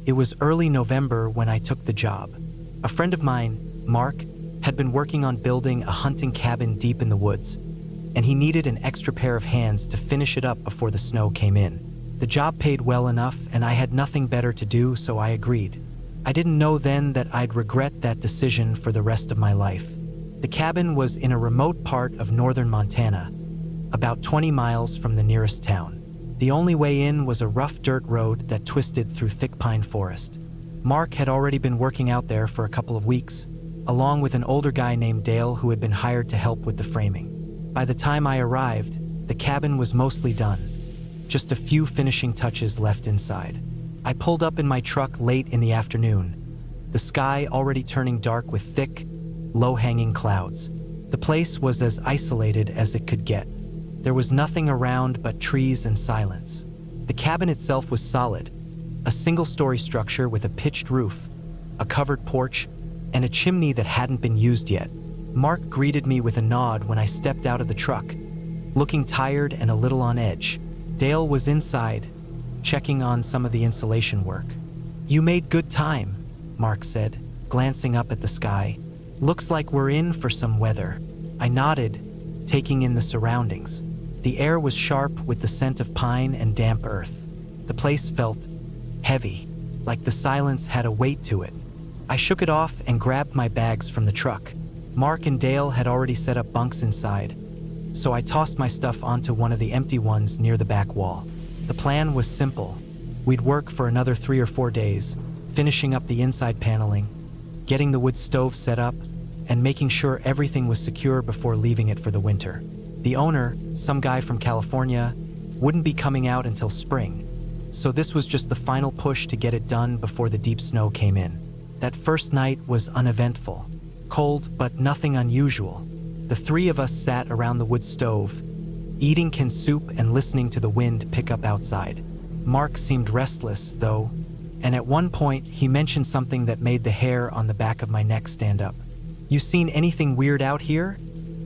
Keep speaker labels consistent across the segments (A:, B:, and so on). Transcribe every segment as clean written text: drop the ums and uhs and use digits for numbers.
A: It was early November when I took the job. A friend of mine, Mark, had been working on building a hunting cabin deep in the woods, and he needed an extra pair of hands to finish it up before the snow came in. The job paid well enough, and I had nothing better to do, so I agreed. I didn't know then that I'd regret that decision for the rest of my life. The cabin was in a remote part of northern Montana, about 20 miles from the nearest town. The only way in was a rough dirt road that twisted through thick pine forest. Mark had already been working out there for a couple of weeks, along with an older guy named Dale who had been hired to help with the framing. By the time I arrived, the cabin was mostly done. Just a few finishing touches left inside. I pulled up in my truck late in the afternoon, the sky already turning dark with thick, low-hanging clouds. The place was as isolated as it could get. There was nothing around but trees and silence. The cabin itself was solid, a single-story structure with a pitched roof, a covered porch, and a chimney that hadn't been used yet. Mark greeted me with a nod when I stepped out of the truck, looking tired and a little on edge. Dale was inside, checking on some of the insulation work. "You made good time," Mark said, glancing up at the sky. "Looks like we're in for some weather." I nodded, taking in the surroundings. The air was sharp with the scent of pine and damp earth. The place felt heavy, like the silence had a weight to it. I shook it off and grabbed my bags from the truck. Mark and Dale had already set up bunks inside, so I tossed my stuff onto one of the empty ones near the back wall. The plan was simple. We'd work for another 3 or 4 days, finishing up the inside paneling, getting the wood stove set up, and making sure everything was secure before leaving it for the winter. The owner, some guy from California, wouldn't be coming out until spring, so this was just the final push to get it done before the deep snow came in. That first night was uneventful, cold but nothing unusual. The three of us sat around the wood stove, eating canned soup and listening to the wind pick up outside. Mark seemed restless, though, and at one point he mentioned something that made the hair on the back of my neck stand up. "You seen anything weird out here?"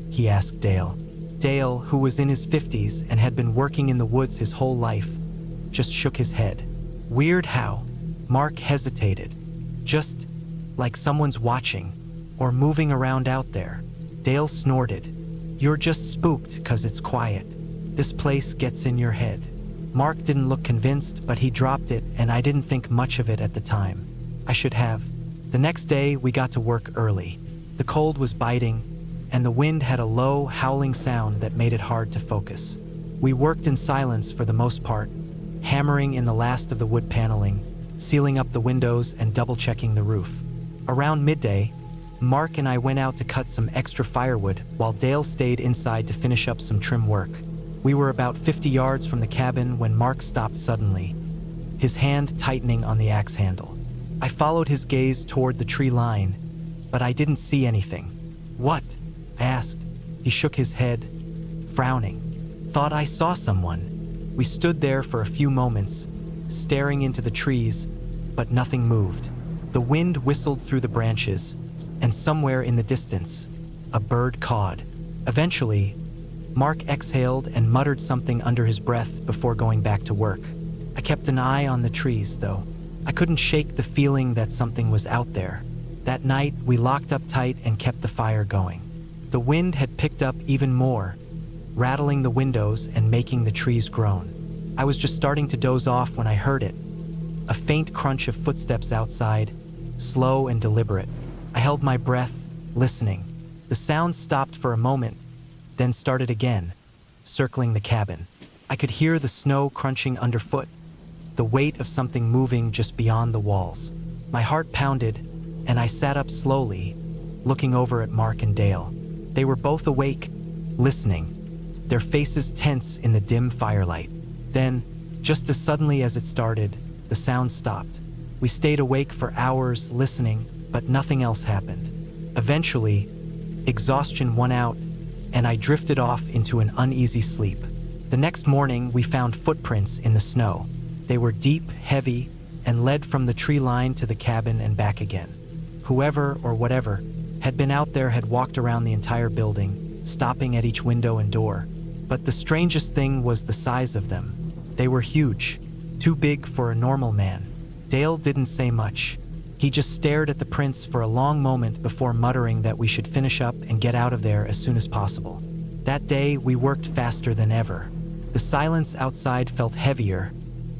A: he asked Dale. Dale, who was in his 50s and had been working in the woods his whole life, just shook his head. "Weird how?" Mark hesitated. "Just like someone's watching or moving around out there." Dale snorted. "You're just spooked 'cause it's quiet. This place gets in your head." Mark didn't look convinced, but he dropped it, and I didn't think much of it at the time. I should have. The next day, we got to work early. The cold was biting, and the wind had a low, howling sound that made it hard to focus. We worked in silence for the most part, hammering in the last of the wood paneling, sealing up the windows and double-checking the roof. Around midday, Mark and I went out to cut some extra firewood while Dale stayed inside to finish up some trim work. We were about 50 yards from the cabin when Mark stopped suddenly, his hand tightening on the axe handle. I followed his gaze toward the tree line, but I didn't see anything. "What?" I asked. He shook his head, frowning. "Thought I saw someone." We stood there for a few moments, staring into the trees, but nothing moved. The wind whistled through the branches, and somewhere in the distance, a bird cawed. Eventually, Mark exhaled and muttered something under his breath before going back to work. I kept an eye on the trees, though. I couldn't shake the feeling that something was out there. That night, we locked up tight and kept the fire going. The wind had picked up even more, rattling the windows and making the trees groan. I was just starting to doze off when I heard it. A faint crunch of footsteps outside, slow and deliberate. I held my breath, listening. The sound stopped for a moment, then started again, circling the cabin. I could hear the snow crunching underfoot, the weight of something moving just beyond the walls. My heart pounded, and I sat up slowly, looking over at Mark and Dale. They were both awake, listening, their faces tense in the dim firelight. Then, just as suddenly as it started, the sound stopped. We stayed awake for hours listening, but nothing else happened. Eventually, exhaustion won out, and I drifted off into an uneasy sleep. The next morning, we found footprints in the snow. They were deep, heavy, and led from the tree line to the cabin and back again. Whoever or whatever had been out there had walked around the entire building, stopping at each window and door. But the strangest thing was the size of them. They were huge, too big for a normal man. Dale didn't say much. He just stared at the prints for a long moment before muttering that we should finish up and get out of there as soon as possible. That day, we worked faster than ever. The silence outside felt heavier,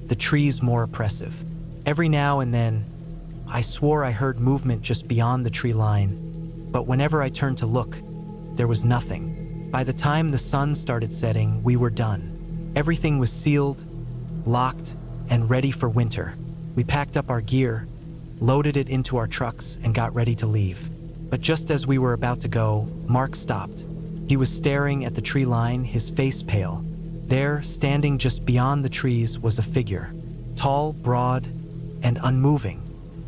A: the trees more oppressive. Every now and then, I swore I heard movement just beyond the tree line, but whenever I turned to look, there was nothing. By the time the sun started setting, we were done. Everything was sealed, locked, and ready for winter. We packed up our gear, loaded it into our trucks, and got ready to leave. But just as we were about to go, Mark stopped. He was staring at the tree line, his face pale. There, standing just beyond the trees, was a figure. Tall, broad, and unmoving.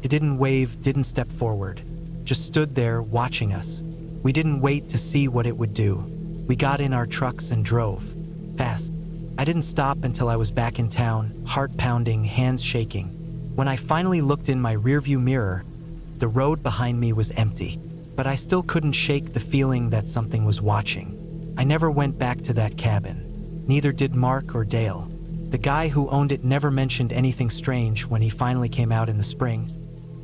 A: It didn't wave, didn't step forward. Just stood there, watching us. We didn't wait to see what it would do. We got in our trucks and drove. Fast. I didn't stop until I was back in town, heart pounding, hands shaking. When I finally looked in my rearview mirror, the road behind me was empty. But I still couldn't shake the feeling that something was watching. I never went back to that cabin. Neither did Mark or Dale. The guy who owned it never mentioned anything strange when he finally came out in the spring.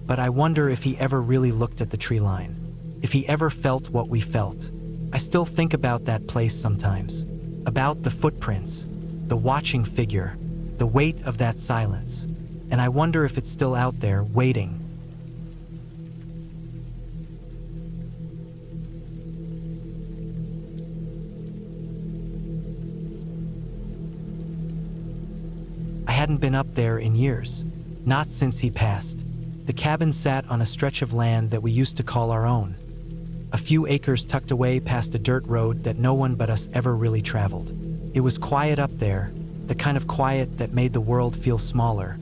A: But I wonder if he ever really looked at the tree line. If he ever felt what we felt. I still think about that place sometimes. About the footprints, the watching figure, the weight of that silence. And I wonder if it's still out there, waiting. I hadn't been up there in years, not since he passed. The cabin sat on a stretch of land that we used to call our own. A few acres tucked away past a dirt road that no one but us ever really traveled. It was quiet up there, the kind of quiet that made the world feel smaller,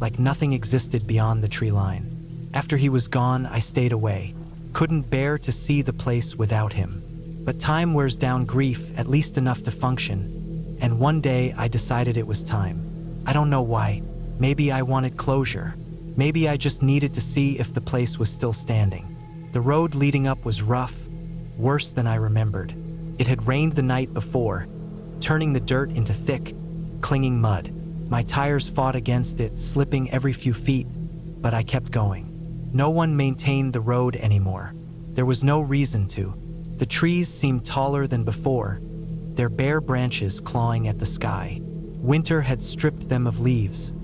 A: like nothing existed beyond the tree line. After he was gone, I stayed away. Couldn't bear to see the place without him. But time wears down grief at least enough to function, and one day I decided it was time. I don't know why. Maybe I wanted closure. Maybe I just needed to see if the place was still standing. The road leading up was rough, worse than I remembered. It had rained the night before, turning the dirt into thick, clinging mud. My tires fought against it, slipping every few feet, but I kept going. No one maintained the road anymore. There was no reason to. The trees seemed taller than before, their bare branches clawing at the sky. Winter had stripped them of leaves,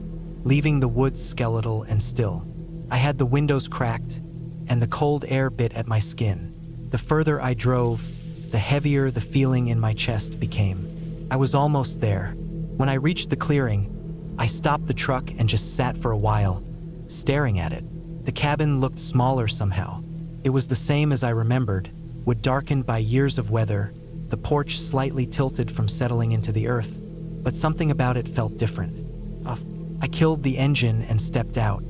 A: leaving the woods skeletal and still. I had the windows cracked, and the cold air bit at my skin. The further I drove, the heavier the feeling in my chest became. I was almost there. When I reached the clearing, I stopped the truck and just sat for a while, staring at it. The cabin looked smaller somehow. It was the same as I remembered, wood darkened by years of weather, the porch slightly tilted from settling into the earth, but something about it felt different. I killed the engine and stepped out.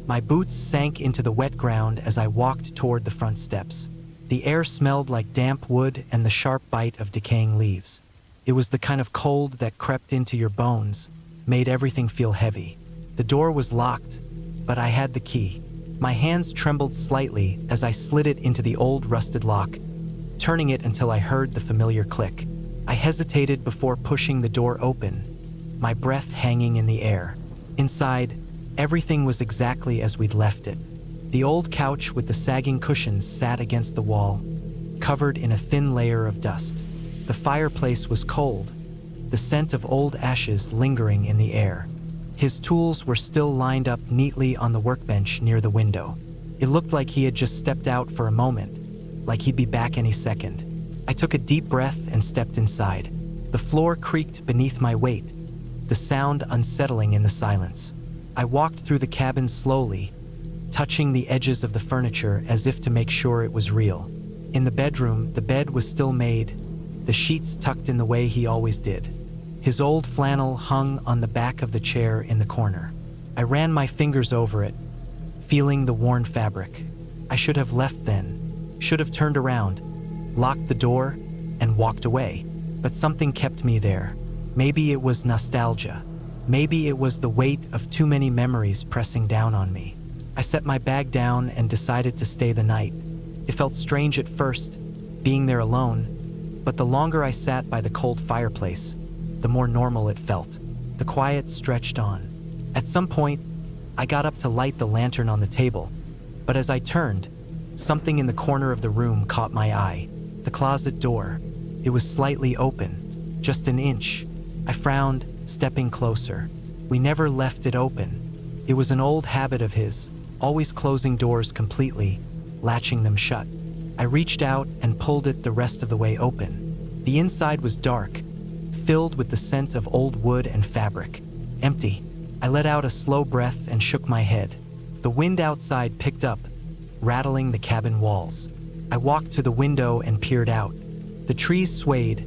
A: My boots sank into the wet ground as I walked toward the front steps. The air smelled like damp wood and the sharp bite of decaying leaves. It was the kind of cold that crept into your bones, made everything feel heavy. The door was locked, but I had the key. My hands trembled slightly as I slid it into the old rusted lock, turning it until I heard the familiar click. I hesitated before pushing the door open, my breath hanging in the air. Inside, everything was exactly as we'd left it. The old couch with the sagging cushions sat against the wall, covered in a thin layer of dust. The fireplace was cold, the scent of old ashes lingering in the air. His tools were still lined up neatly on the workbench near the window. It looked like he had just stepped out for a moment, like he'd be back any second. I took a deep breath and stepped inside. The floor creaked beneath my weight, the sound unsettling in the silence. I walked through the cabin slowly, touching the edges of the furniture as if to make sure it was real. In the bedroom, the bed was still made, the sheets tucked in the way he always did. His old flannel hung on the back of the chair in the corner. I ran my fingers over it, feeling the worn fabric. I should have left then, should have turned around, locked the door, and walked away. But something kept me there. Maybe it was nostalgia. Maybe it was the weight of too many memories pressing down on me. I set my bag down and decided to stay the night. It felt strange at first, being there alone, but the longer I sat by the cold fireplace, the more normal it felt. The quiet stretched on. At some point, I got up to light the lantern on the table, but as I turned, something in the corner of the room caught my eye. The closet door. It was slightly open, just an inch. I frowned, stepping closer. We never left it open. It was an old habit of his, always closing doors completely, latching them shut. I reached out and pulled it the rest of the way open. The inside was dark, filled with the scent of old wood and fabric. Empty. I let out a slow breath and shook my head. The wind outside picked up, rattling the cabin walls. I walked to the window and peered out. The trees swayed,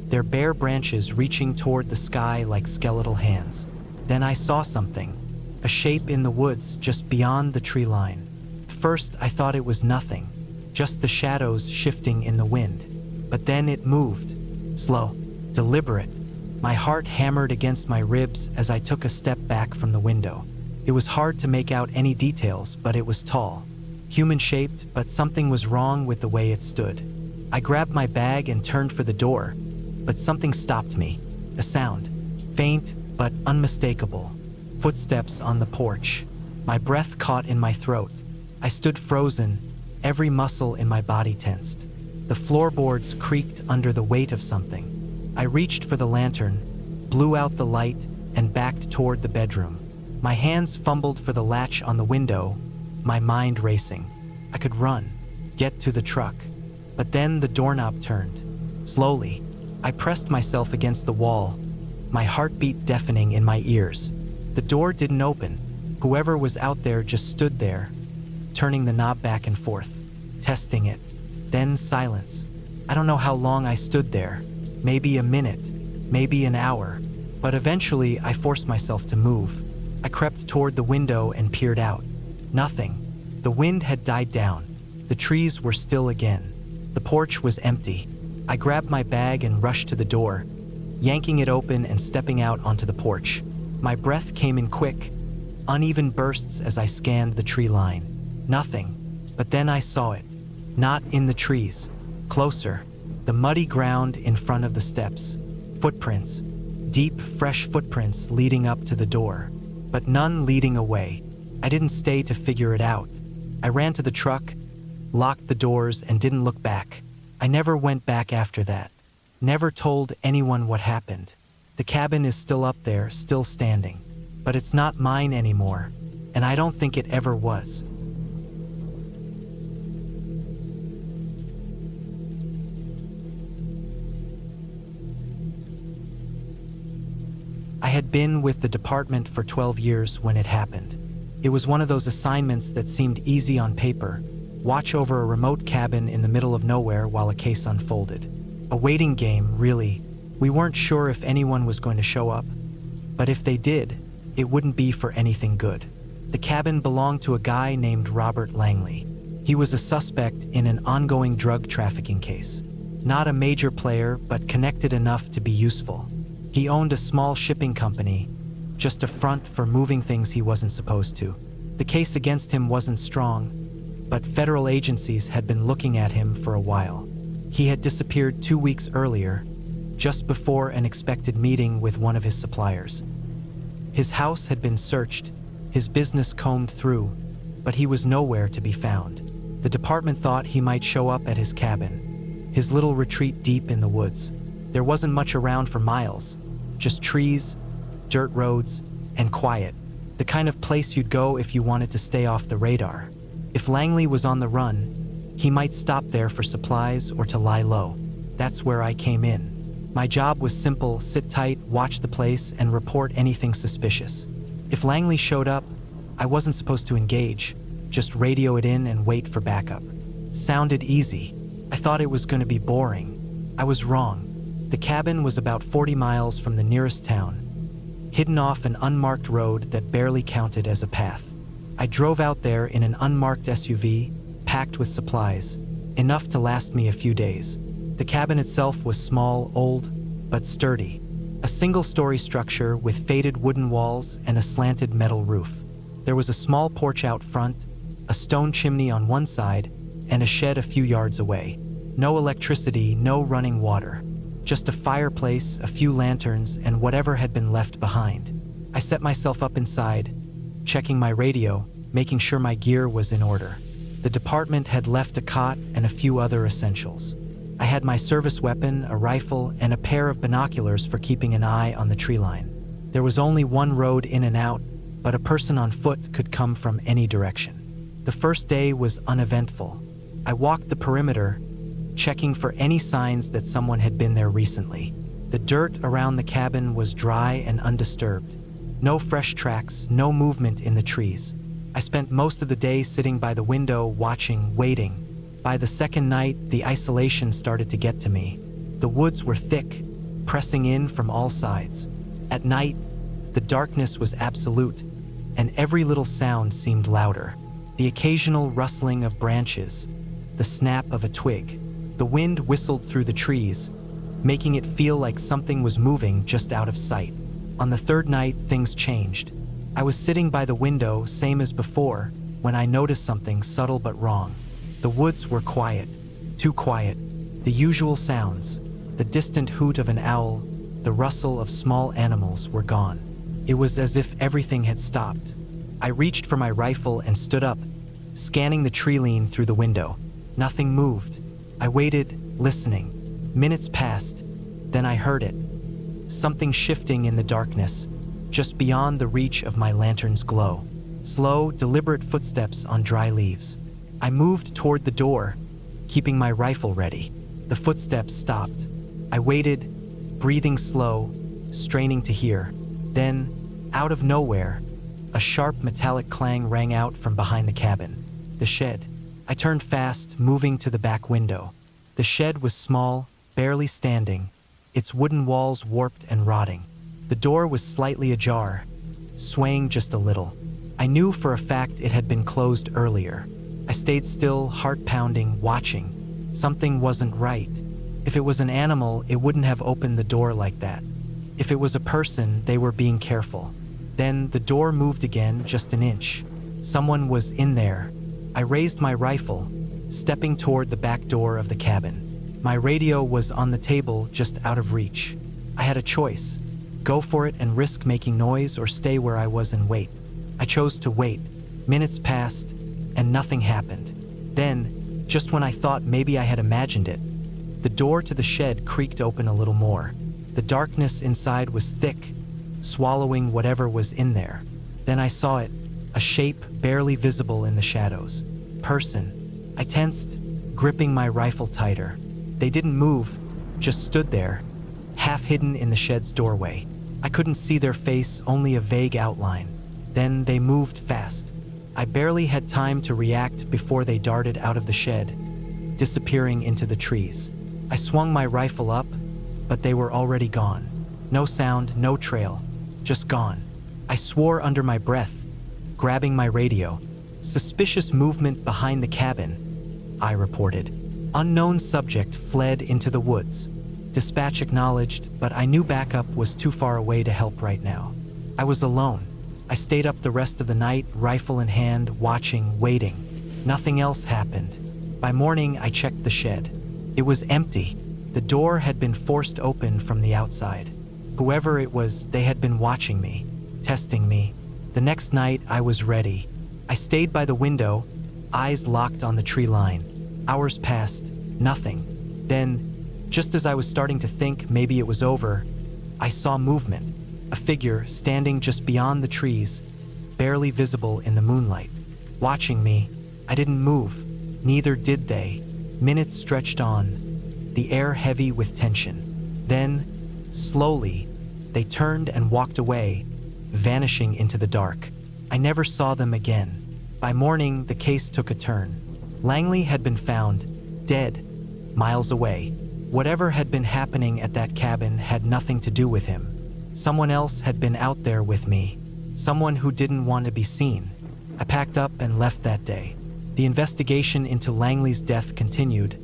A: their bare branches reaching toward the sky like skeletal hands. Then I saw something, a shape in the woods just beyond the tree line. First, I thought it was nothing, just the shadows shifting in the wind. But then it moved, slow, deliberate. My heart hammered against my ribs as I took a step back from the window. It was hard to make out any details, but it was tall, human-shaped, but something was wrong with the way it stood. I grabbed my bag and turned for the door, but something stopped me. A sound, faint but unmistakable. Footsteps on the porch. My breath caught in my throat. I stood frozen, every muscle in my body tensed. The floorboards creaked under the weight of something. I reached for the lantern, blew out the light, and backed toward the bedroom. My hands fumbled for the latch on the window, my mind racing. I could run, get to the truck. But then the doorknob turned. Slowly, I pressed myself against the wall, my heartbeat deafening in my ears. The door didn't open. Whoever was out there just stood there, turning the knob back and forth, testing it. Then silence. I don't know how long I stood there. Maybe a minute, maybe an hour. But eventually, I forced myself to move. I crept toward the window and peered out. Nothing. The wind had died down. The trees were still again. The porch was empty. I grabbed my bag and rushed to the door, yanking it open and stepping out onto the porch. My breath came in quick, uneven bursts as I scanned the tree line. Nothing. But then I saw it. Not in the trees. Closer. The muddy ground in front of the steps. Footprints. Deep, fresh footprints leading up to the door. But none leading away. I didn't stay to figure it out. I ran to the truck, locked the doors, and didn't look back. I never went back after that. Never told anyone what happened. The cabin is still up there, still standing. But it's not mine anymore, and I don't think it ever was. I had been with the department for 12 years when it happened. It was one of those assignments that seemed easy on paper. Watch over a remote cabin in the middle of nowhere while a case unfolded. A waiting game, really. We weren't sure if anyone was going to show up, but if they did, it wouldn't be for anything good. The cabin belonged to a guy named Robert Langley. He was a suspect in an ongoing drug trafficking case. Not a major player, but connected enough to be useful. He owned a small shipping company, just a front for moving things he wasn't supposed to. The case against him wasn't strong, but federal agencies had been looking at him for a while. He had disappeared 2 weeks earlier, just before an expected meeting with one of his suppliers. His house had been searched, his business combed through, but he was nowhere to be found. The department thought he might show up at his cabin, his little retreat deep in the woods. There wasn't much around for miles, just trees, dirt roads, and quiet. The kind of place you'd go if you wanted to stay off the radar. If Langley was on the run, he might stop there for supplies or to lie low. That's where I came in. My job was simple: sit tight, watch the place, and report anything suspicious. If Langley showed up, I wasn't supposed to engage, just radio it in and wait for backup. Sounded easy. I thought it was going to be boring. I was wrong. The cabin was about 40 miles from the nearest town, hidden off an unmarked road that barely counted as a path. I drove out there in an unmarked SUV, packed with supplies, enough to last me a few days. The cabin itself was small, old, but sturdy. A single-story structure with faded wooden walls and a slanted metal roof. There was a small porch out front, a stone chimney on one side, and a shed a few yards away. No electricity, no running water. Just a fireplace, a few lanterns, and whatever had been left behind. I set myself up inside, checking my radio, making sure my gear was in order. The department had left a cot and a few other essentials. I had my service weapon, a rifle, and a pair of binoculars for keeping an eye on the tree line. There was only one road in and out, but a person on foot could come from any direction. The first day was uneventful. I walked the perimeter, checking for any signs that someone had been there recently. The dirt around the cabin was dry and undisturbed. No fresh tracks, no movement in the trees. I spent most of the day sitting by the window, watching, waiting. By the second night, the isolation started to get to me. The woods were thick, pressing in from all sides. At night, the darkness was absolute, and every little sound seemed louder. The occasional rustling of branches, the snap of a twig. The wind whistled through the trees, making it feel like something was moving just out of sight. On the third night, things changed. I was sitting by the window, same as before, when I noticed something subtle but wrong. The woods were quiet, too quiet. The usual sounds, the distant hoot of an owl, the rustle of small animals were gone. It was as if everything had stopped. I reached for my rifle and stood up, scanning the tree line through the window. Nothing moved. I waited, listening. Minutes passed, then I heard it. Something shifting in the darkness, just beyond the reach of my lantern's glow. Slow, deliberate footsteps on dry leaves. I moved toward the door, keeping my rifle ready. The footsteps stopped. I waited, breathing slow, straining to hear. Then, out of nowhere, a sharp metallic clang rang out from behind the cabin. The shed. I turned fast, moving to the back window. The shed was small, barely standing, its wooden walls warped and rotting. The door was slightly ajar, swaying just a little. I knew for a fact it had been closed earlier. I stayed still, heart pounding, watching. Something wasn't right. If it was an animal, it wouldn't have opened the door like that. If it was a person, they were being careful. Then the door moved again, just an inch. Someone was in there. I raised my rifle, stepping toward the back door of the cabin. My radio was on the table, just out of reach. I had a choice: go for it and risk making noise, or stay where I was and wait. I chose to wait. Minutes passed, and nothing happened. Then, just when I thought maybe I had imagined it, the door to the shed creaked open a little more. The darkness inside was thick, swallowing whatever was in there. Then I saw it, a shape barely visible in the shadows. Person. I tensed, gripping my rifle tighter. They didn't move, just stood there, half hidden in the shed's doorway. I couldn't see their face, only a vague outline. Then they moved fast. I barely had time to react before they darted out of the shed, disappearing into the trees. I swung my rifle up, but they were already gone. No sound, no trail, just gone. I swore under my breath, grabbing my radio. Suspicious movement behind the cabin, I reported. Unknown subject fled into the woods. Dispatch acknowledged, but I knew backup was too far away to help right now. I was alone. I stayed up the rest of the night, rifle in hand, watching, waiting. Nothing else happened. By morning, I checked the shed. It was empty. The door had been forced open from the outside. Whoever it was, they had been watching me, testing me. The next night, I was ready. I stayed by the window, eyes locked on the tree line. Hours passed, nothing. Then, just as I was starting to think maybe it was over, I saw movement. A figure standing just beyond the trees, barely visible in the moonlight. Watching me, I didn't move. Neither did they. Minutes stretched on, the air heavy with tension. Then, slowly, they turned and walked away, vanishing into the dark. I never saw them again. By morning, the case took a turn. Langley had been found, dead, miles away. Whatever had been happening at that cabin had nothing to do with him. Someone else had been out there with me, someone who didn't want to be seen. I packed up and left that day. The investigation into Langley's death continued,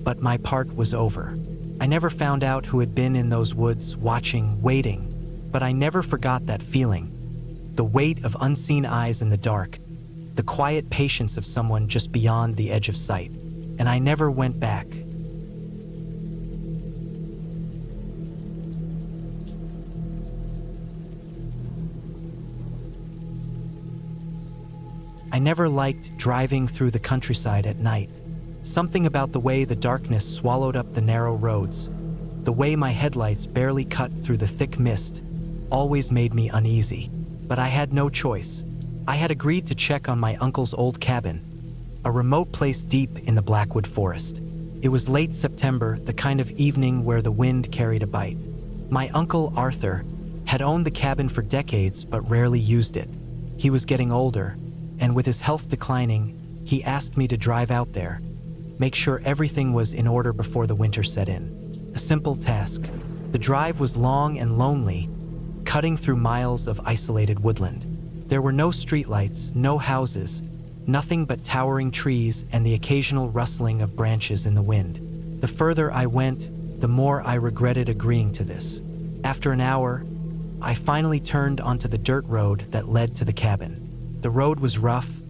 A: but my part was over. I never found out who had been in those woods, watching, waiting, but I never forgot that feeling. The weight of unseen eyes in the dark, the quiet patience of someone just beyond the edge of sight, and I never went back. I never liked driving through the countryside at night. Something about the way the darkness swallowed up the narrow roads, the way my headlights barely cut through the thick mist, always made me uneasy. But I had no choice. I had agreed to check on my uncle's old cabin, a remote place deep in the Blackwood Forest. It was late September, the kind of evening where the wind carried a bite. My uncle Arthur had owned the cabin for decades but rarely used it. He was getting older, and with his health declining, he asked me to drive out there, make sure everything was in order before the winter set in. A simple task. The drive was long and lonely, cutting through miles of isolated woodland. There were no streetlights, no houses, nothing but towering trees and the occasional rustling of branches in the wind. The further I went, the more I regretted agreeing to this. After an hour, I finally turned onto the dirt road that led to the cabin. The road was rough,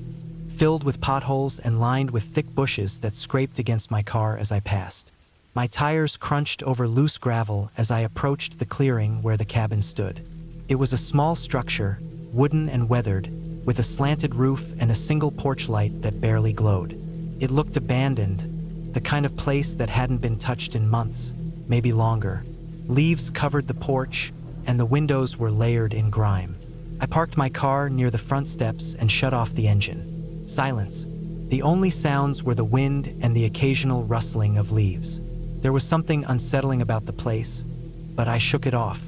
A: filled with potholes and lined with thick bushes that scraped against my car as I passed. My tires crunched over loose gravel as I approached the clearing where the cabin stood. It was a small structure, wooden and weathered, with a slanted roof and a single porch light that barely glowed. It looked abandoned, the kind of place that hadn't been touched in months, maybe longer. Leaves covered the porch, and the windows were layered in grime. I parked my car near the front steps and shut off the engine. Silence. The only sounds were the wind and the occasional rustling of leaves. There was something unsettling about the place, but I shook it off.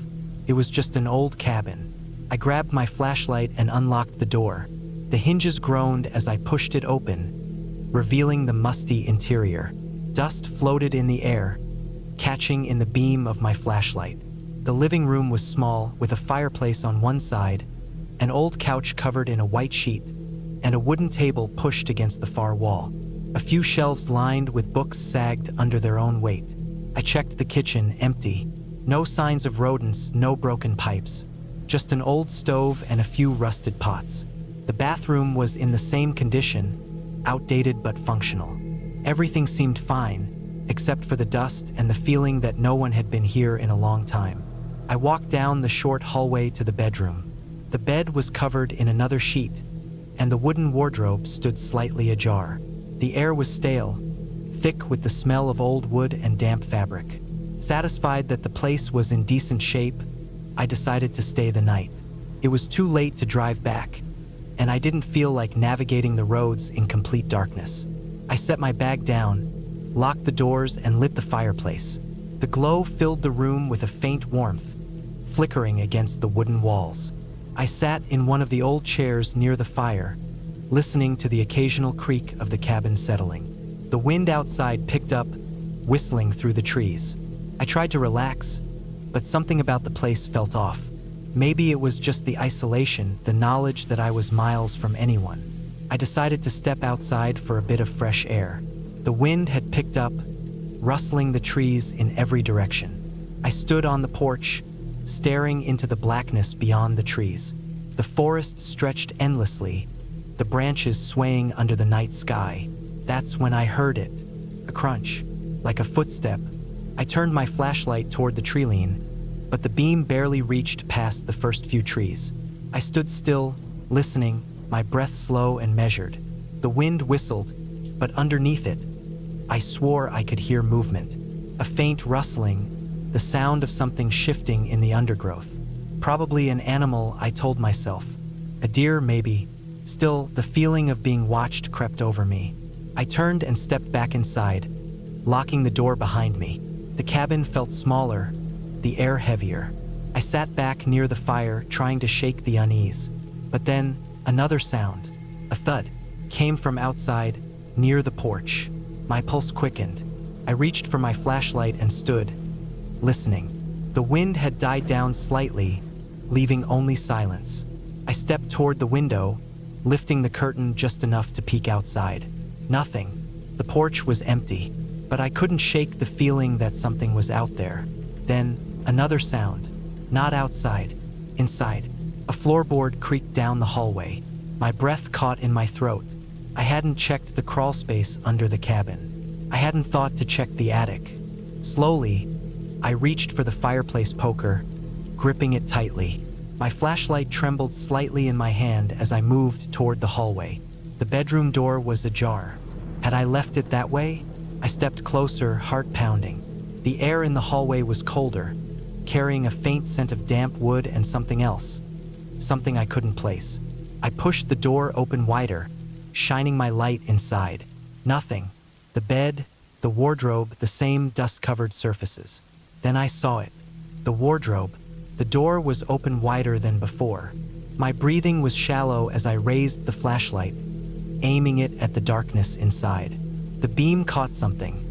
A: It was just an old cabin. I grabbed my flashlight and unlocked the door. The hinges groaned as I pushed it open, revealing the musty interior. Dust floated in the air, catching in the beam of my flashlight. The living room was small, with a fireplace on one side, an old couch covered in a white sheet, and a wooden table pushed against the far wall. A few shelves lined with books sagged under their own weight. I checked the kitchen, empty. No signs of rodents, no broken pipes. Just an old stove and a few rusted pots. The bathroom was in the same condition, outdated but functional. Everything seemed fine, except for the dust and the feeling that no one had been here in a long time. I walked down the short hallway to the bedroom. The bed was covered in another sheet, and the wooden wardrobe stood slightly ajar. The air was stale, thick with the smell of old wood and damp fabric. Satisfied that the place was in decent shape, I decided to stay the night. It was too late to drive back, and I didn't feel like navigating the roads in complete darkness. I set my bag down, locked the doors, and lit the fireplace. The glow filled the room with a faint warmth, flickering against the wooden walls. I sat in one of the old chairs near the fire, listening to the occasional creak of the cabin settling. The wind outside picked up, whistling through the trees. I tried to relax, but something about the place felt off. Maybe it was just the isolation, the knowledge that I was miles from anyone. I decided to step outside for a bit of fresh air. The wind had picked up, rustling the trees in every direction. I stood on the porch, staring into the blackness beyond the trees. The forest stretched endlessly, the branches swaying under the night sky. That's when I heard it, a crunch, like a footstep. I turned my flashlight toward the tree-line, but the beam barely reached past the first few trees. I stood still, listening, my breath slow and measured. The wind whistled, but underneath it, I swore I could hear movement. A faint rustling, the sound of something shifting in the undergrowth. Probably an animal, I told myself. A deer, maybe. Still, the feeling of being watched crept over me. I turned and stepped back inside, locking the door behind me. The cabin felt smaller, the air heavier. I sat back near the fire, trying to shake the unease. But then, another sound, a thud, came from outside, near the porch. My pulse quickened. I reached for my flashlight and stood, listening. The wind had died down slightly, leaving only silence. I stepped toward the window, lifting the curtain just enough to peek outside. Nothing. The porch was empty, but I couldn't shake the feeling that something was out there. Then, another sound. Not outside, inside. A floorboard creaked down the hallway. My breath caught in my throat. I hadn't checked the crawl space under the cabin. I hadn't thought to check the attic. Slowly, I reached for the fireplace poker, gripping it tightly. My flashlight trembled slightly in my hand as I moved toward the hallway. The bedroom door was ajar. Had I left it that way? I stepped closer, heart pounding. The air in the hallway was colder, carrying a faint scent of damp wood and something else. Something I couldn't place. I pushed the door open wider, shining my light inside. Nothing. The bed, the wardrobe, the same dust-covered surfaces. Then I saw it. The wardrobe. The door was open wider than before. My breathing was shallow as I raised the flashlight, aiming it at the darkness inside. The beam caught something.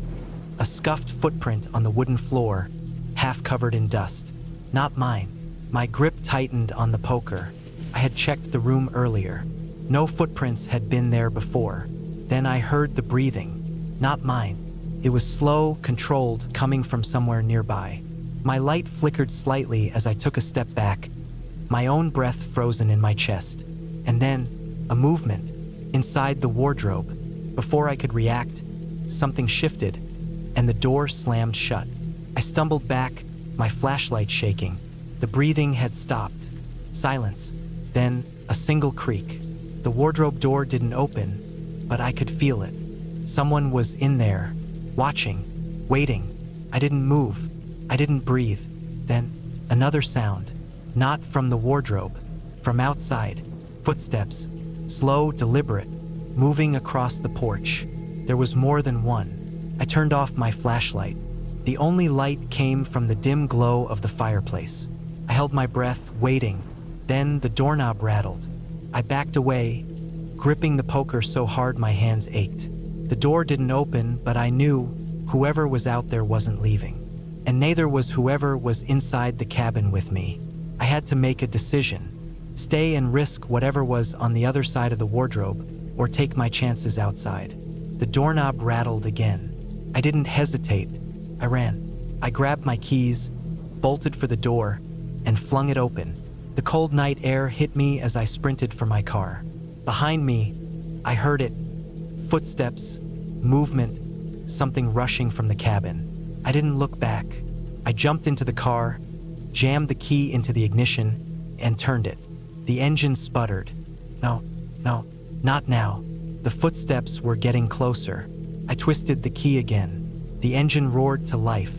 A: A scuffed footprint on the wooden floor, half covered in dust. Not mine. My grip tightened on the poker. I had checked the room earlier. No footprints had been there before. Then I heard the breathing. Not mine. It was slow, controlled, coming from somewhere nearby. My light flickered slightly as I took a step back, my own breath frozen in my chest. And then, a movement inside the wardrobe. Before I could react, something shifted, and the door slammed shut. I stumbled back, my flashlight shaking. The breathing had stopped. Silence. Then, a single creak. The wardrobe door didn't open, but I could feel it. Someone was in there, watching, waiting. I didn't move. I didn't breathe. Then, another sound. Not from the wardrobe. From outside. Footsteps. Slow, deliberate. Moving across the porch. There was more than one. I turned off my flashlight. The only light came from the dim glow of the fireplace. I held my breath, waiting. Then the doorknob rattled. I backed away, gripping the poker so hard my hands ached. The door didn't open, but I knew whoever was out there wasn't leaving. And neither was whoever was inside the cabin with me. I had to make a decision. Stay and risk whatever was on the other side of the wardrobe, or take my chances outside. The doorknob rattled again. I didn't hesitate. I ran. I grabbed my keys, bolted for the door, and flung it open. The cold night air hit me as I sprinted for my car. Behind me, I heard it. Footsteps, movement, something rushing from the cabin. I didn't look back. I jumped into the car, jammed the key into the ignition, and turned it. The engine sputtered. No, not now. The footsteps were getting closer. I twisted the key again. The engine roared to life.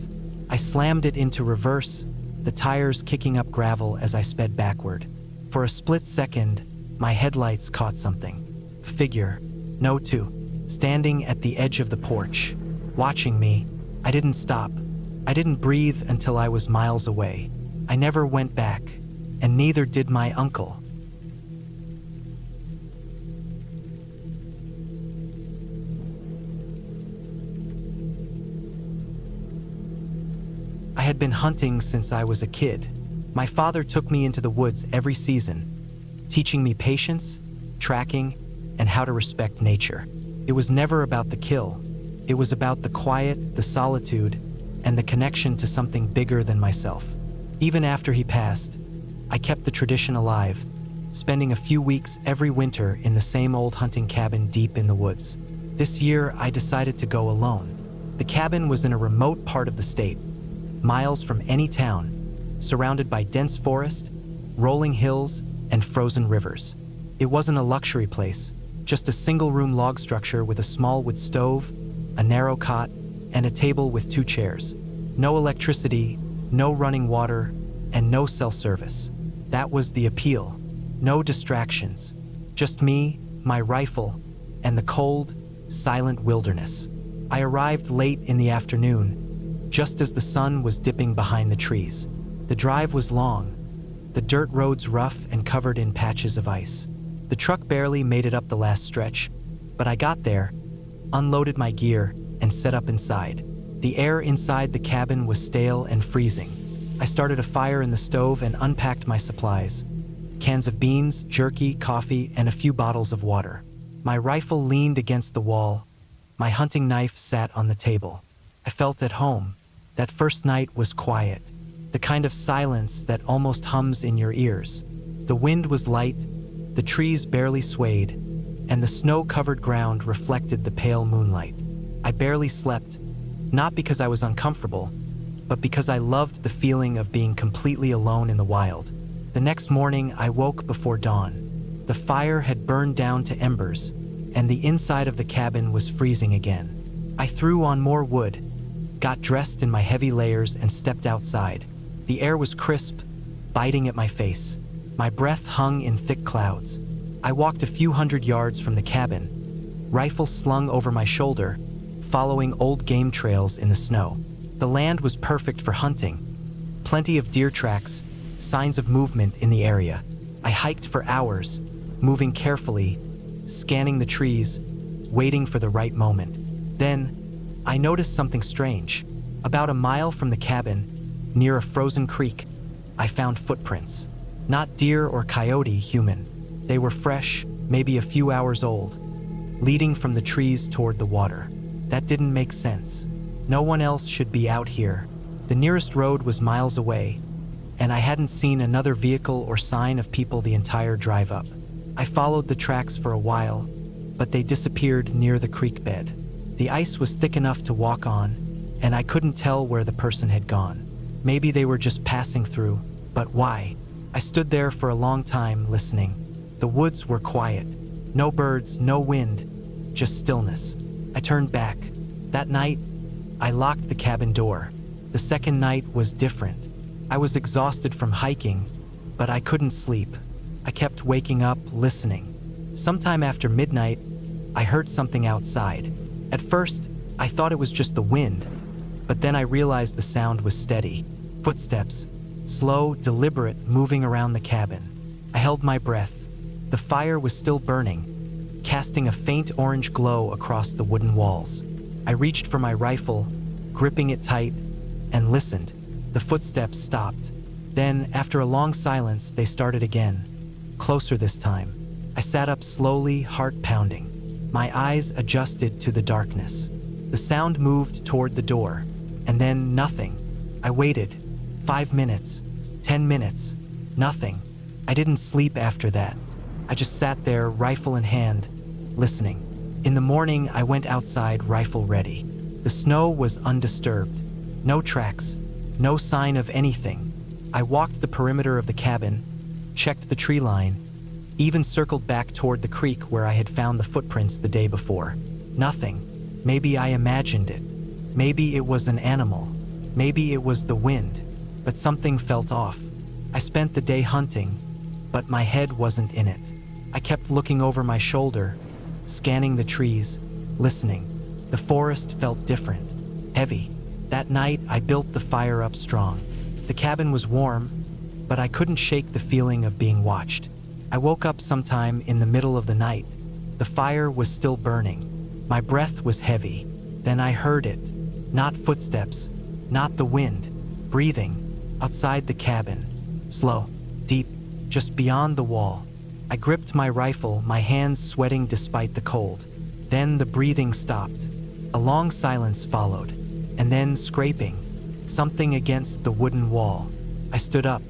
A: I slammed it into reverse, the tires kicking up gravel as I sped backward. For a split second, my headlights caught something. A figure, no two, standing at the edge of the porch, watching me. I didn't stop. I didn't breathe until I was miles away. I never went back, and neither did my uncle. I had been hunting since I was a kid. My father took me into the woods every season, teaching me patience, tracking, and how to respect nature. It was never about the kill. It was about the quiet, the solitude, and the connection to something bigger than myself. Even after he passed, I kept the tradition alive, spending a few weeks every winter in the same old hunting cabin deep in the woods. This year, I decided to go alone. The cabin was in a remote part of the state, miles from any town, surrounded by dense forest, rolling hills, and frozen rivers. It wasn't a luxury place, just a single-room log structure with a small wood stove, a narrow cot, and a table with 2 chairs. No electricity, no running water, and no cell service. That was the appeal. No distractions. Just me, my rifle, and the cold, silent wilderness. I arrived late in the afternoon, just as the sun was dipping behind the trees. The drive was long, the dirt roads rough and covered in patches of ice. The truck barely made it up the last stretch, but I got there, unloaded my gear, and set up inside. The air inside the cabin was stale and freezing. I started a fire in the stove and unpacked my supplies. Cans of beans, jerky, coffee, and a few bottles of water. My rifle leaned against the wall. My hunting knife sat on the table. I felt at home. That first night was quiet, the kind of silence that almost hums in your ears. The wind was light, the trees barely swayed, and the snow-covered ground reflected the pale moonlight. I barely slept, not because I was uncomfortable, but because I loved the feeling of being completely alone in the wild. The next morning, I woke before dawn. The fire had burned down to embers, and the inside of the cabin was freezing again. I threw on more wood, got dressed in my heavy layers, and stepped outside. The air was crisp, biting at my face. My breath hung in thick clouds. I walked a few hundred yards from the cabin, rifle slung over my shoulder, following old game trails in the snow. The land was perfect for hunting. Plenty of deer tracks, signs of movement in the area. I hiked for hours, moving carefully, scanning the trees, waiting for the right moment. Then, I noticed something strange. About a mile from the cabin, near a frozen creek, I found footprints. Not deer or coyote, human. They were fresh, maybe a few hours old, leading from the trees toward the water. That didn't make sense. No one else should be out here. The nearest road was miles away, and I hadn't seen another vehicle or sign of people the entire drive up. I followed the tracks for a while, but they disappeared near the creek bed. The ice was thick enough to walk on, and I couldn't tell where the person had gone. Maybe they were just passing through, but why? I stood there for a long time, listening. The woods were quiet. No birds, no wind, just stillness. I turned back. That night, I locked the cabin door. The second night was different. I was exhausted from hiking, but I couldn't sleep. I kept waking up, listening. Sometime after midnight, I heard something outside. At first, I thought it was just the wind, but then I realized the sound was steady. Footsteps, slow, deliberate, moving around the cabin. I held my breath. The fire was still burning, casting a faint orange glow across the wooden walls. I reached for my rifle, gripping it tight, and listened. The footsteps stopped. Then, after a long silence, they started again, closer this time. I sat up slowly, heart pounding. My eyes adjusted to the darkness. The sound moved toward the door, and then nothing. I waited. 5 minutes, 10 minutes, nothing. I didn't sleep after that. I just sat there, rifle in hand, listening. In the morning, I went outside, rifle ready. The snow was undisturbed. No tracks, no sign of anything. I walked the perimeter of the cabin, checked the tree line, even circled back toward the creek where I had found the footprints the day before. Nothing. Maybe I imagined it. Maybe it was an animal. Maybe it was the wind. But something felt off. I spent the day hunting, but my head wasn't in it. I kept looking over my shoulder, scanning the trees, listening. The forest felt different, heavy. That night, I built the fire up strong. The cabin was warm, but I couldn't shake the feeling of being watched. I woke up sometime in the middle of the night. The fire was still burning. My breath was heavy. Then I heard it. Not footsteps, not the wind, breathing, outside the cabin. Slow, deep, just beyond the wall. I gripped my rifle, my hands sweating despite the cold. Then the breathing stopped. A long silence followed, and then scraping, something against the wooden wall. I stood up.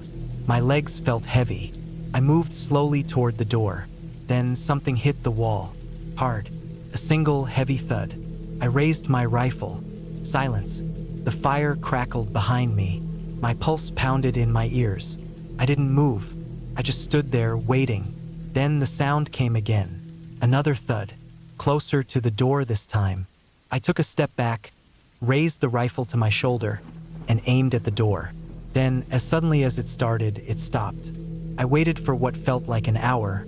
A: My legs felt heavy. I moved slowly toward the door. Then something hit the wall, hard, a single heavy thud. I raised my rifle. Silence. The fire crackled behind me. My pulse pounded in my ears. I didn't move. I just stood there, waiting. Then the sound came again. Another thud, closer to the door this time. I took a step back, raised the rifle to my shoulder, and aimed at the door. Then, as suddenly as it started, it stopped. I waited for what felt like an hour,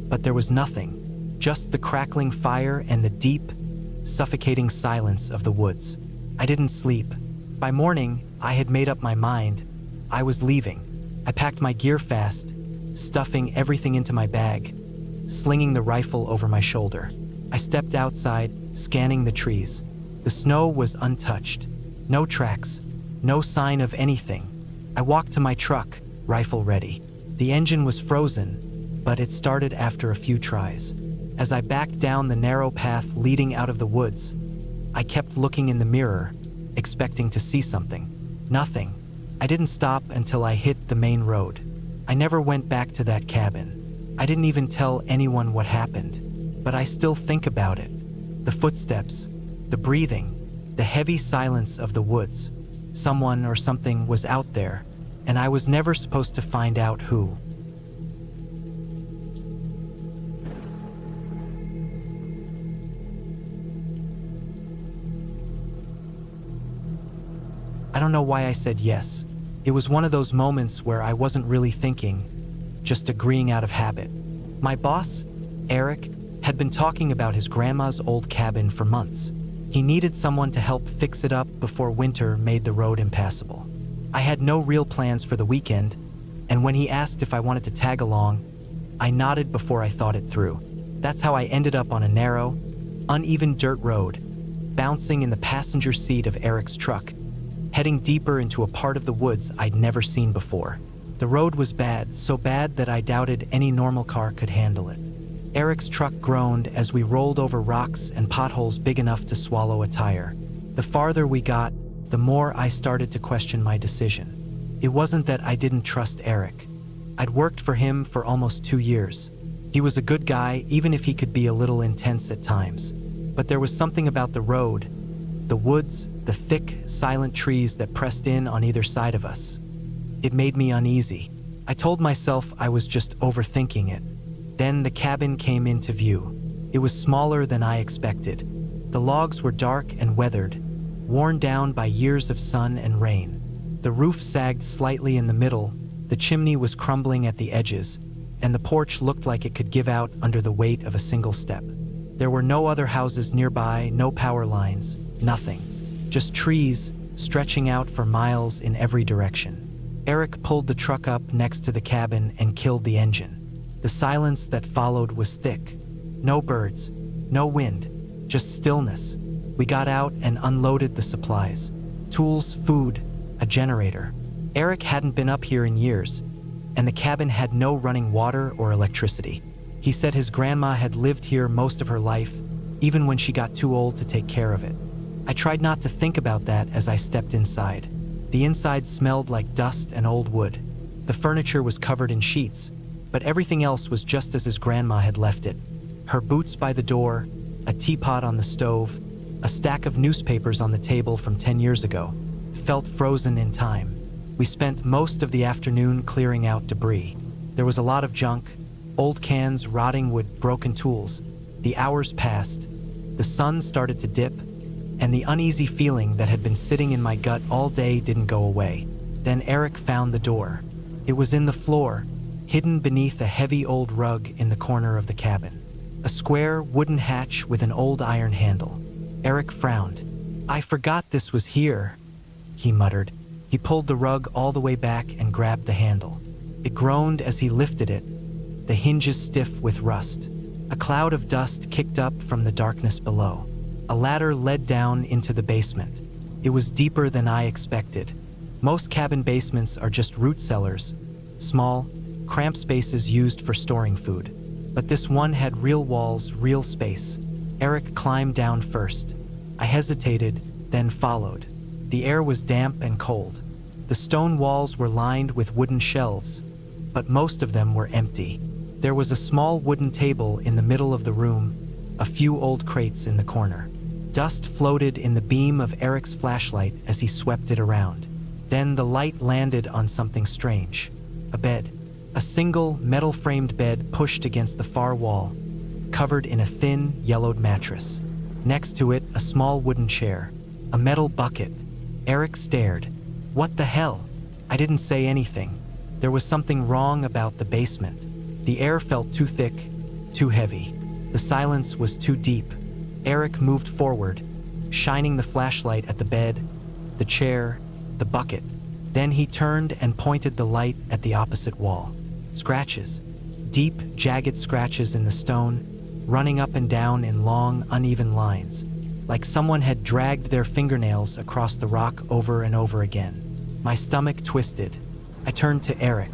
A: but there was nothing. Just the crackling fire and the deep, suffocating silence of the woods. I didn't sleep. By morning, I had made up my mind. I was leaving. I packed my gear fast, stuffing everything into my bag, slinging the rifle over my shoulder. I stepped outside, scanning the trees. The snow was untouched. No tracks, no sign of anything. I walked to my truck, rifle ready. The engine was frozen, but it started after a few tries. As I backed down the narrow path leading out of the woods, I kept looking in the mirror, expecting to see something. Nothing. I didn't stop until I hit the main road. I never went back to that cabin. I didn't even tell anyone what happened, but I still think about it. The footsteps, the breathing, the heavy silence of the woods. Someone or something was out there, and I was never supposed to find out who. I don't know why I said yes. It was one of those moments where I wasn't really thinking, just agreeing out of habit. My boss, Eric, had been talking about his grandma's old cabin for months. He needed someone to help fix it up before winter made the road impassable. I had no real plans for the weekend, and when he asked if I wanted to tag along, I nodded before I thought it through. That's how I ended up on a narrow, uneven dirt road, bouncing in the passenger seat of Eric's truck, heading deeper into a part of the woods I'd never seen before. The road was bad, so bad that I doubted any normal car could handle it. Eric's truck groaned as we rolled over rocks and potholes big enough to swallow a tire. The farther we got, the more I started to question my decision. It wasn't that I didn't trust Eric. I'd worked for him for almost 2 years. He was a good guy, even if he could be a little intense at times. But there was something about the road, the woods, the thick, silent trees that pressed in on either side of us. It made me uneasy. I told myself I was just overthinking it. Then the cabin came into view. It was smaller than I expected. The logs were dark and weathered, worn down by years of sun and rain. The roof sagged slightly in the middle, the chimney was crumbling at the edges, and the porch looked like it could give out under the weight of a single step. There were no other houses nearby, no power lines, nothing. Just trees stretching out for miles in every direction. Eric pulled the truck up next to the cabin and killed the engine. The silence that followed was thick. No birds, no wind, just stillness. We got out and unloaded the supplies. Tools, food, a generator. Eric hadn't been up here in years, and the cabin had no running water or electricity. He said his grandma had lived here most of her life, even when she got too old to take care of it. I tried not to think about that as I stepped inside. The inside smelled like dust and old wood. The furniture was covered in sheets, but everything else was just as his grandma had left it. Her boots by the door, a teapot on the stove, a stack of newspapers on the table from 10 years ago, felt frozen in time. We spent most of the afternoon clearing out debris. There was a lot of junk, old cans rotting with broken tools. The hours passed. The sun started to dip, and the uneasy feeling that had been sitting in my gut all day didn't go away. Then Eric found the door. It was in the floor, hidden beneath a heavy old rug in the corner of the cabin. A square wooden hatch with an old iron handle. Eric frowned. "I forgot this was here," he muttered. He pulled the rug all the way back and grabbed the handle. It groaned as he lifted it, the hinges stiff with rust. A cloud of dust kicked up from the darkness below. A ladder led down into the basement. It was deeper than I expected. Most cabin basements are just root cellars, small, cramped spaces used for storing food. But this one had real walls, real space. Eric climbed down first. I hesitated, then followed. The air was damp and cold. The stone walls were lined with wooden shelves, but most of them were empty. There was a small wooden table in the middle of the room, a few old crates in the corner. Dust floated in the beam of Eric's flashlight as he swept it around. Then the light landed on something strange. A bed. A single, metal-framed bed pushed against the far wall, covered in a thin, yellowed mattress. Next to it, a small wooden chair. A metal bucket. Eric stared. "What the hell?" I didn't say anything. There was something wrong about the basement. The air felt too thick, too heavy. The silence was too deep. Eric moved forward, shining the flashlight at the bed, the chair, the bucket. Then he turned and pointed the light at the opposite wall. Scratches. Deep, jagged scratches in the stone, running up and down in long, uneven lines, like someone had dragged their fingernails across the rock over and over again. My stomach twisted. I turned to Eric.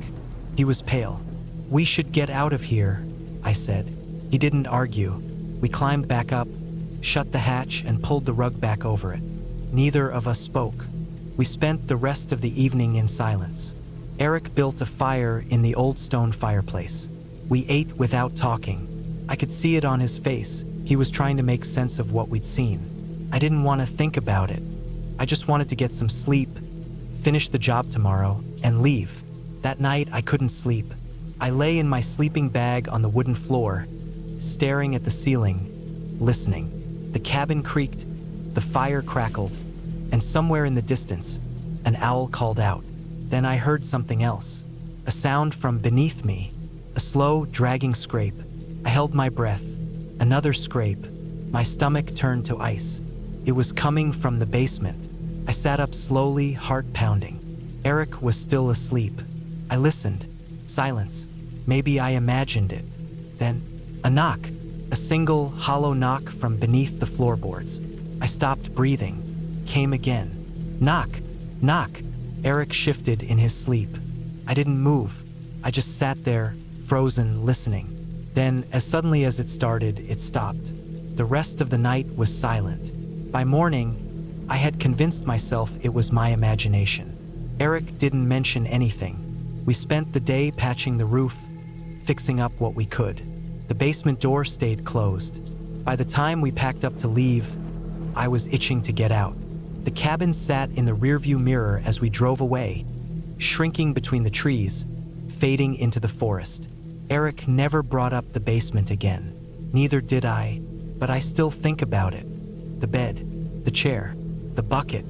A: He was pale. "We should get out of here," I said. He didn't argue. We climbed back up, shut the hatch, and pulled the rug back over it. Neither of us spoke. We spent the rest of the evening in silence. Eric built a fire in the old stone fireplace. We ate without talking. I could see it on his face. He was trying to make sense of what we'd seen. I didn't want to think about it. I just wanted to get some sleep, finish the job tomorrow, and leave. That night, I couldn't sleep. I lay in my sleeping bag on the wooden floor, staring at the ceiling, listening. The cabin creaked, the fire crackled, and somewhere in the distance, an owl called out. Then I heard something else. A sound from beneath me. A slow, dragging scrape. I held my breath. Another scrape. My stomach turned to ice. It was coming from the basement. I sat up slowly, heart pounding. Eric was still asleep. I listened. Silence. Maybe I imagined it. Then, a knock. A single, hollow knock from beneath the floorboards. I stopped breathing. Came again. Knock. Knock. Eric shifted in his sleep. I didn't move. I just sat there, frozen, listening. Then, as suddenly as it started, it stopped. The rest of the night was silent. By morning, I had convinced myself it was my imagination. Eric didn't mention anything. We spent the day patching the roof, fixing up what we could. The basement door stayed closed. By the time we packed up to leave, I was itching to get out. The cabin sat in the rearview mirror as we drove away, shrinking between the trees, fading into the forest. Eric never brought up the basement again. Neither did I, but I still think about it. The bed, the chair, the bucket,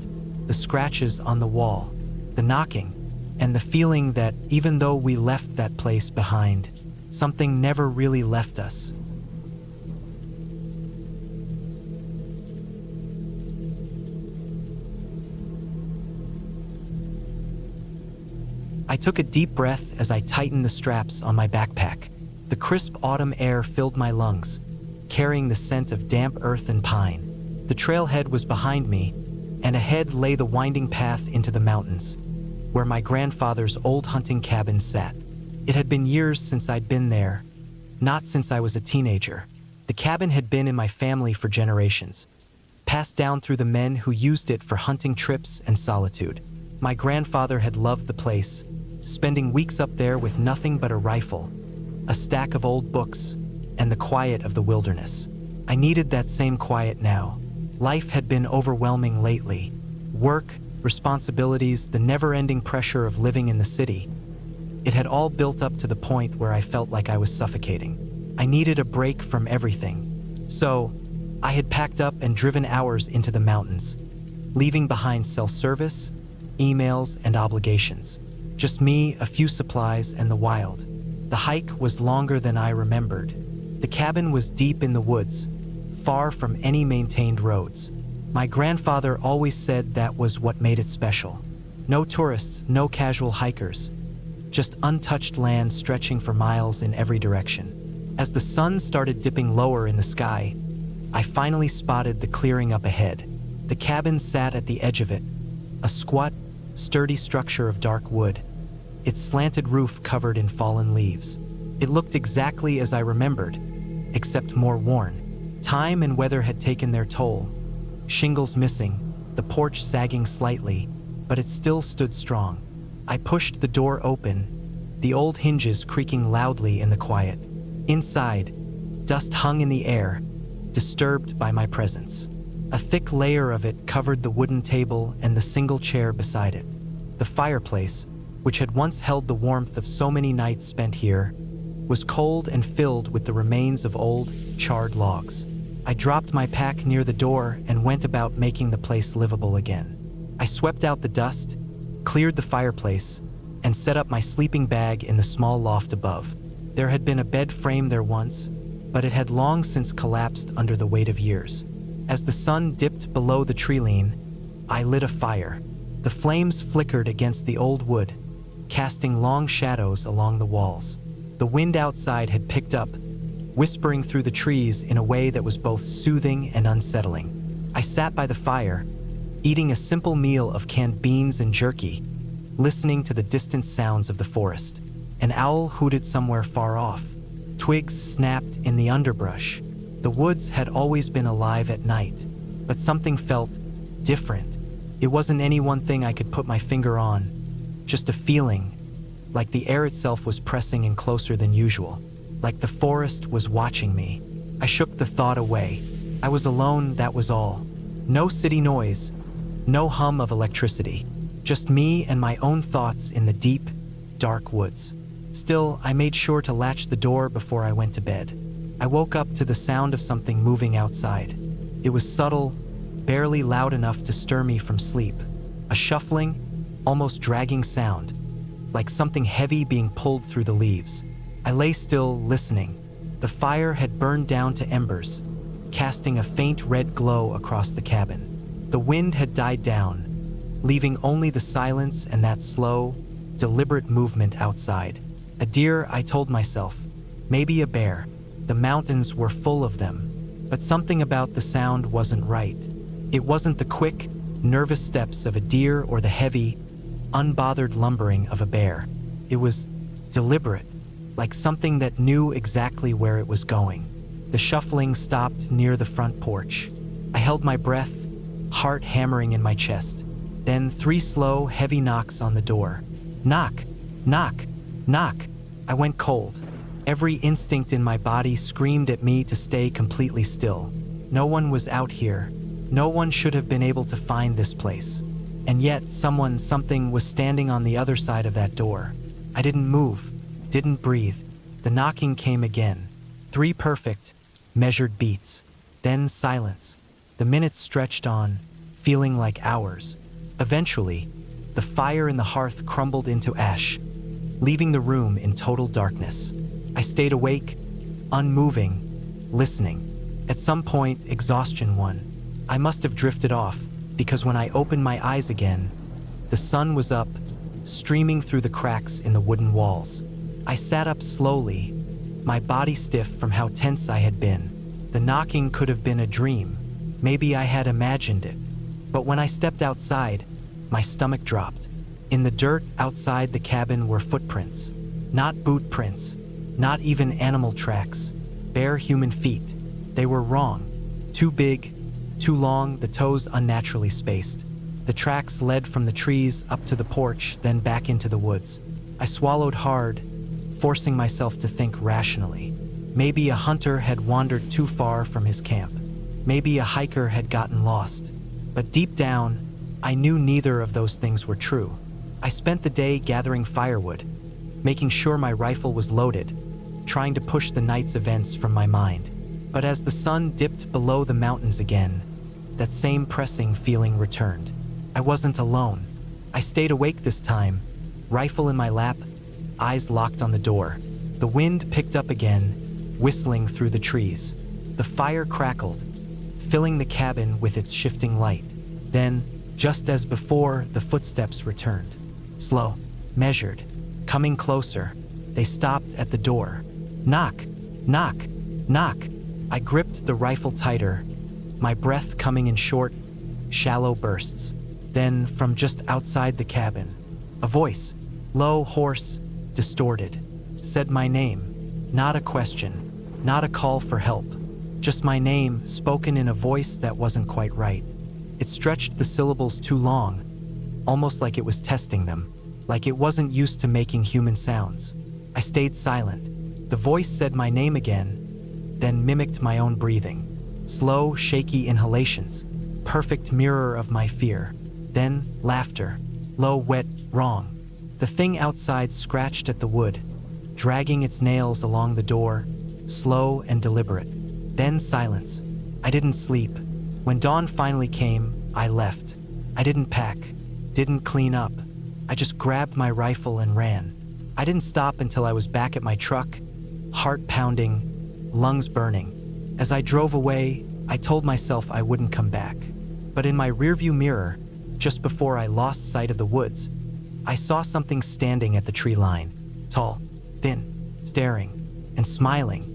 A: the scratches on the wall, the knocking, and the feeling that even though we left that place behind, something never really left us. I took a deep breath as I tightened the straps on my backpack. The crisp autumn air filled my lungs, carrying the scent of damp earth and pine. The trailhead was behind me, and ahead lay the winding path into the mountains, where my grandfather's old hunting cabin sat. It had been years since I'd been there, not since I was a teenager. The cabin had been in my family for generations, passed down through the men who used it for hunting trips and solitude. My grandfather had loved the place, spending weeks up there with nothing but a rifle, a stack of old books, and the quiet of the wilderness. I needed that same quiet now. Life had been overwhelming lately. Work, responsibilities, the never-ending pressure of living in the city. It had all built up to the point where I felt like I was suffocating. I needed a break from everything. So, I had packed up and driven hours into the mountains, leaving behind cell service, emails, and obligations. Just me, a few supplies, and the wild. The hike was longer than I remembered. The cabin was deep in the woods, far from any maintained roads. My grandfather always said that was what made it special. No tourists, no casual hikers, just untouched land stretching for miles in every direction. As the sun started dipping lower in the sky, I finally spotted the clearing up ahead. The cabin sat at the edge of it, a squat, sturdy structure of dark wood, its slanted roof covered in fallen leaves. It looked exactly as I remembered, except more worn. Time and weather had taken their toll. Shingles missing, the porch sagging slightly, but it still stood strong. I pushed the door open, the old hinges creaking loudly in the quiet. Inside, dust hung in the air, disturbed by my presence. A thick layer of it covered the wooden table and the single chair beside it. The fireplace, which had once held the warmth of so many nights spent here, was cold and filled with the remains of old, charred logs. I dropped my pack near the door and went about making the place livable again. I swept out the dust, cleared the fireplace, and set up my sleeping bag in the small loft above. There had been a bed frame there once, but it had long since collapsed under the weight of years. As the sun dipped below the tree-line, I lit a fire. The flames flickered against the old wood, casting long shadows along the walls. The wind outside had picked up, whispering through the trees in a way that was both soothing and unsettling. I sat by the fire, eating a simple meal of canned beans and jerky, listening to the distant sounds of the forest. An owl hooted somewhere far off. Twigs snapped in the underbrush. The woods had always been alive at night, but something felt different. It wasn't any one thing I could put my finger on, just a feeling, like the air itself was pressing in closer than usual, like the forest was watching me. I shook the thought away. I was alone, that was all. No city noise, no hum of electricity, just me and my own thoughts in the deep, dark woods. Still, I made sure to latch the door before I went to bed. I woke up to the sound of something moving outside. It was subtle, barely loud enough to stir me from sleep. A shuffling, almost dragging sound, like something heavy being pulled through the leaves. I lay still, listening. The fire had burned down to embers, casting a faint red glow across the cabin. The wind had died down, leaving only the silence and that slow, deliberate movement outside. A deer, I told myself. Maybe a bear. The mountains were full of them. But something about the sound wasn't right. It wasn't the quick, nervous steps of a deer or the heavy, unbothered lumbering of a bear. It was deliberate, like something that knew exactly where it was going. The shuffling stopped near the front porch. I held my breath, heart hammering in my chest. Then 3 slow, heavy knocks on the door. Knock, knock, knock. I went cold. Every instinct in my body screamed at me to stay completely still. No one was out here. No one should have been able to find this place. And yet, something was standing on the other side of that door. I didn't move, didn't breathe. The knocking came again. 3 perfect, measured beats. Then silence. The minutes stretched on, feeling like hours. Eventually, the fire in the hearth crumbled into ash, leaving the room in total darkness. I stayed awake, unmoving, listening. At some point, exhaustion won. I must have drifted off, because when I opened my eyes again, the sun was up, streaming through the cracks in the wooden walls. I sat up slowly, my body stiff from how tense I had been. The knocking could have been a dream. Maybe I had imagined it. But when I stepped outside, my stomach dropped. In the dirt outside the cabin were footprints. Not boot prints, not even animal tracks. Bare human feet. They were wrong. Too big, too long, the toes unnaturally spaced. The tracks led from the trees up to the porch, then back into the woods. I swallowed hard, forcing myself to think rationally. Maybe a hunter had wandered too far from his camp. Maybe a hiker had gotten lost. But deep down, I knew neither of those things were true. I spent the day gathering firewood, making sure my rifle was loaded, trying to push the night's events from my mind. But as the sun dipped below the mountains again, that same pressing feeling returned. I wasn't alone. I stayed awake this time, rifle in my lap, eyes locked on the door. The wind picked up again, whistling through the trees. The fire crackled, filling the cabin with its shifting light. Then, just as before, the footsteps returned. Slow, measured, coming closer. They stopped at the door. Knock, knock, knock. I gripped the rifle tighter, my breath coming in short, shallow bursts. Then, from just outside the cabin, a voice, low, hoarse, distorted, said my name. Not a question, not a call for help. Just my name, spoken in a voice that wasn't quite right. It stretched the syllables too long, almost like it was testing them, like it wasn't used to making human sounds. I stayed silent. The voice said my name again, then mimicked my own breathing. Slow, shaky inhalations, perfect mirror of my fear. Then laughter, low, wet, wrong. The thing outside scratched at the wood, dragging its nails along the door, slow and deliberate. Then silence. I didn't sleep. When dawn finally came, I left. I didn't pack, didn't clean up. I just grabbed my rifle and ran. I didn't stop until I was back at my truck, heart pounding, lungs burning. As I drove away, I told myself I wouldn't come back. But in my rearview mirror, just before I lost sight of the woods, I saw something standing at the tree line, tall, thin, staring, and smiling.